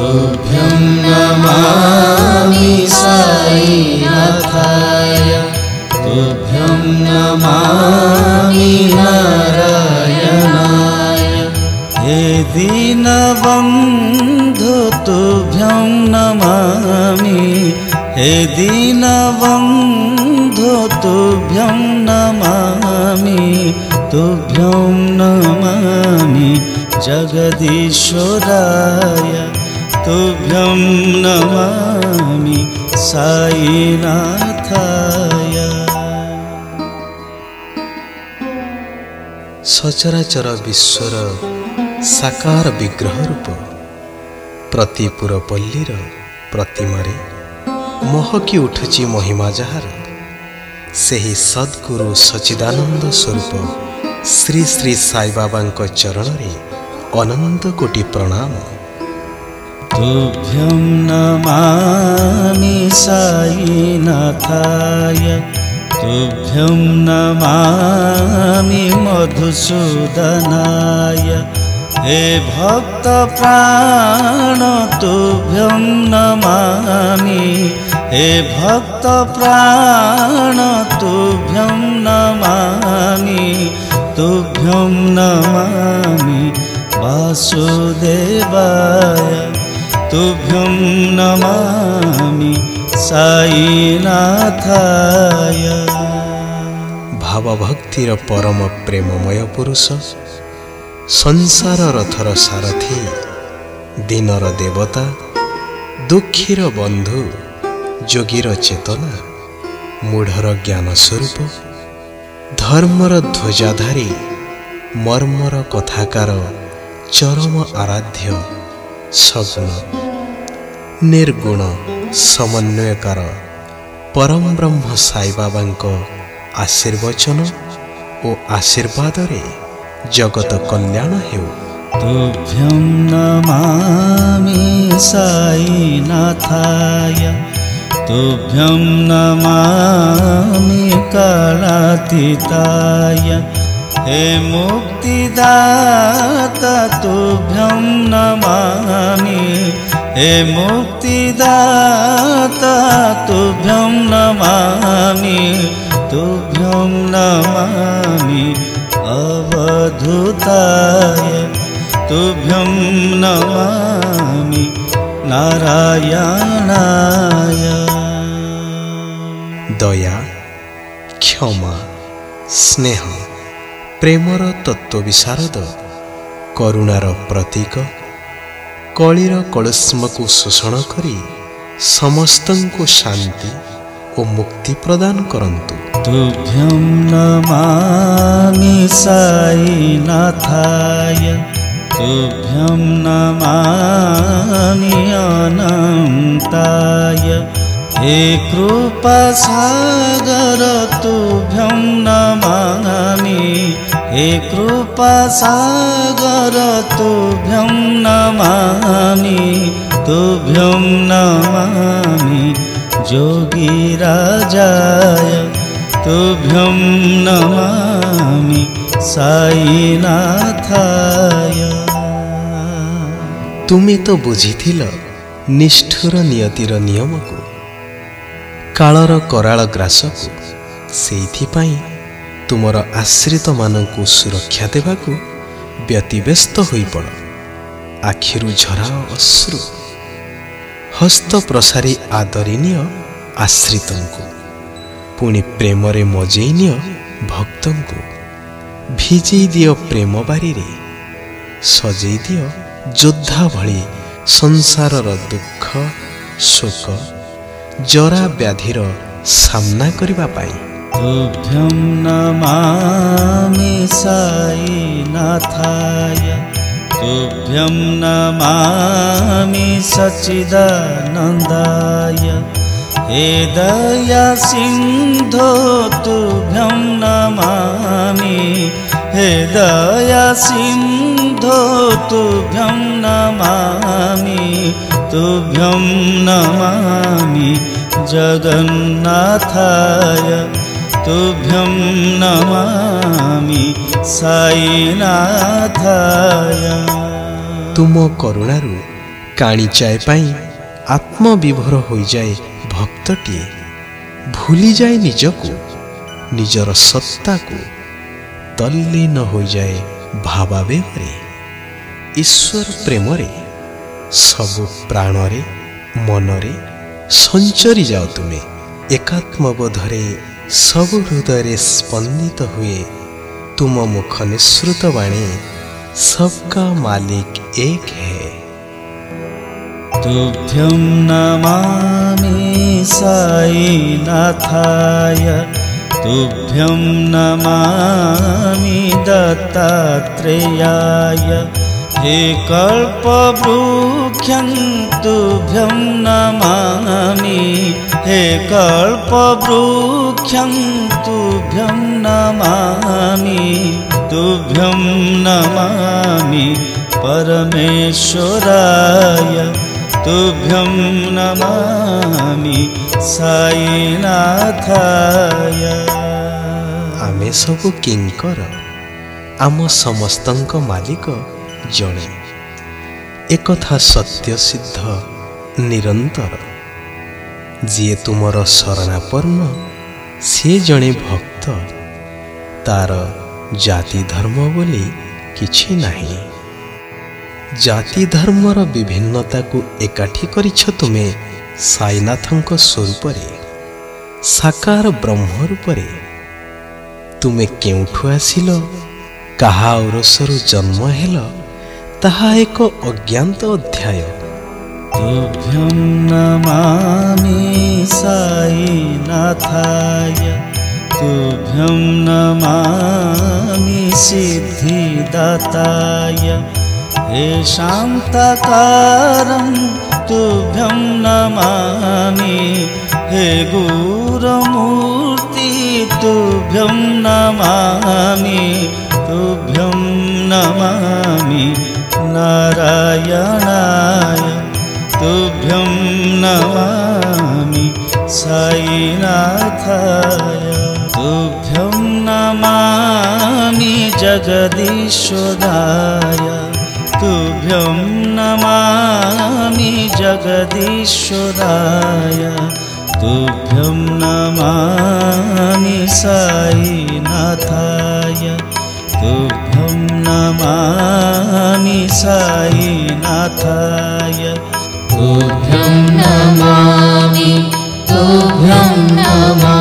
तुभ्यं नमामि साईनाथाय तुभ्यं नमामि नारायणाय हे दीनबन्धो तुभ्यं नमामि हे दीनबन्धो तुभ्यं नमामि तुभ्यं नमामि जगदीश्वराय तुभ्यं नमामि साईनाथाय। सचराचर विश्वर साकार विग्रह रूप प्रतिपुरपल्लीर प्रतिमारे महकी उठुची महिमा जार सेही सद्गुरु सच्चिदानंद स्वरूप श्री श्री साई बाबांक चरण रे अनंत कोटि प्रणाम। तुभ्यं नमामि साईनाथाय तुभ्यं नमामि मधुसूदनाय हे भक्त प्राण तुभ्यं नमामि हे भक्त प्राण तुभ्यं नमामि तुभ्यं नमामि वासुदेवाय तुभ्यं नमामि साईनाथाय। भावभक्तिर परम प्रेममय पुरुष संसार रथर सारथी दीनर देवता दुखीर बंधु जोगीर चेतना मूढ़र ज्ञान स्वरूप धर्मर ध्वजाधारी मर्मर कथाकार चरम आराध्य सगुण निर्गुण समन्वयकार परम ब्रह्म साई बाबांक आशीर्वचन और आशीर्वाद रे जगत कल्याण हेउ। तुभ्यं नमामि साईनाथाय तुभ्यं नमामि कालातीताय हे मुक्तिदाता तुभ्यं नमामि हे मुक्तिदाता तुभ्यं नमामि तुभ्यं नमामि अवधूताय तुभ्यं नमामि नारायणाय। दया क्षमा स्नेह प्रेमर तत्व विशारद करुणार प्रतीक कलिर कलुष्म को शोषण करी समस्तंको शांति और मुक्ति प्रदान करंतु। तुभ्यं नमामि साईनाथाय तुभ्यं नमामि अनंताय हे कृपासागर तुभ्यं नमामि हे कृपासागर तुभ्यं नमामि तुभ्यं नमामि जोगीराजाय तुभ्यं नमामि साईनाथाय। तुमे तो बुझिथिल निष्ठुर नियतिर नियम को कालर कराल ग्रास को सेइथिपाई तुमर आश्रित मानकु सुरक्षा देवाकू व्यतिव्यस्त होई पड़ आखिरु झराओ अश्रु हस्त प्रसारी आदरिनिय आश्रितंकु पुणी प्रेमरे मजेइनिय भक्तंकु भिजेई दियो प्रेम बारी रे सजेई दियो योद्धा भली संसारर दुख शोक जरा व्याधिर सामना करिबा पाई। तुभ्यं नमामि साईनाथाय तुभ्यं नमामि सच्चिदानन्दाय हे दया सिन्धो तुभ्यं नमामि हे दया सिन्धो तुभ्यं नमामि तुभ्यं नमामि जगन्नाथाय तुभ्यं नमामि साईनाथाय। तुम करुणारु काणीचाए पाई आत्मविभोर हो जाए भक्तटीए भूली जाए निजको निजर सत्ता को तल्लीन हो जाए भावावेगरे ईश्वर प्रेमरे सबु प्राणरे मनरे संचरी जाओ तुमे एकात्मबोधरे सबु हृदय स्पंदित हुए तुम मुख निश्रुत वाणी सबका मालिक एक है। तुभ्यं नमामि साई नाथाय तुभ्यं नमामि दत्तात्रेयाय हे कल्पवृक्षं तुभ्यं नमामि हे कल्पवृक्षं तुभ्यं नमामि तुभ्यं नमामि परमेश्वराय तुभ्यं नमामि साईनाथाय। आमे सबु किंकर आम समस्तंक मालिक जणे एकथा सत्य सिद्ध निरंतर जी तुमर शरणापन्न से जणे भक्त तार जाति धर्म बोली किछि नाही। जाति धर्मर विभिन्नता को एकाठी करिछ तुमे साईनाथंक स्वरूप रे साकार ब्रह्म रूप रे तुमे केउठु आसिल काहा औरसरु जन्म हेल ताहा एक अज्ञात अध्याय। तुभ्यं नमामि साईनाथाय तुभ्यं नमामि सिद्धिदाताय हे शान्ताकारं तुभ्यं नमामि हे गुरुमूर्ति तुभ्यं नमामि तुभ्यं नमामि नारायणाय तुभ्यं नमामि साईनाथाय तुभ्यं नमामि जगदीश्वराय तुभ्यं नमामि जगदीश्वराय तुभ्यं नमामि साईनाथाय तुभ्यं नमामि साईनाथाय तुभ्यं नमामि तुभ्यं नमामि।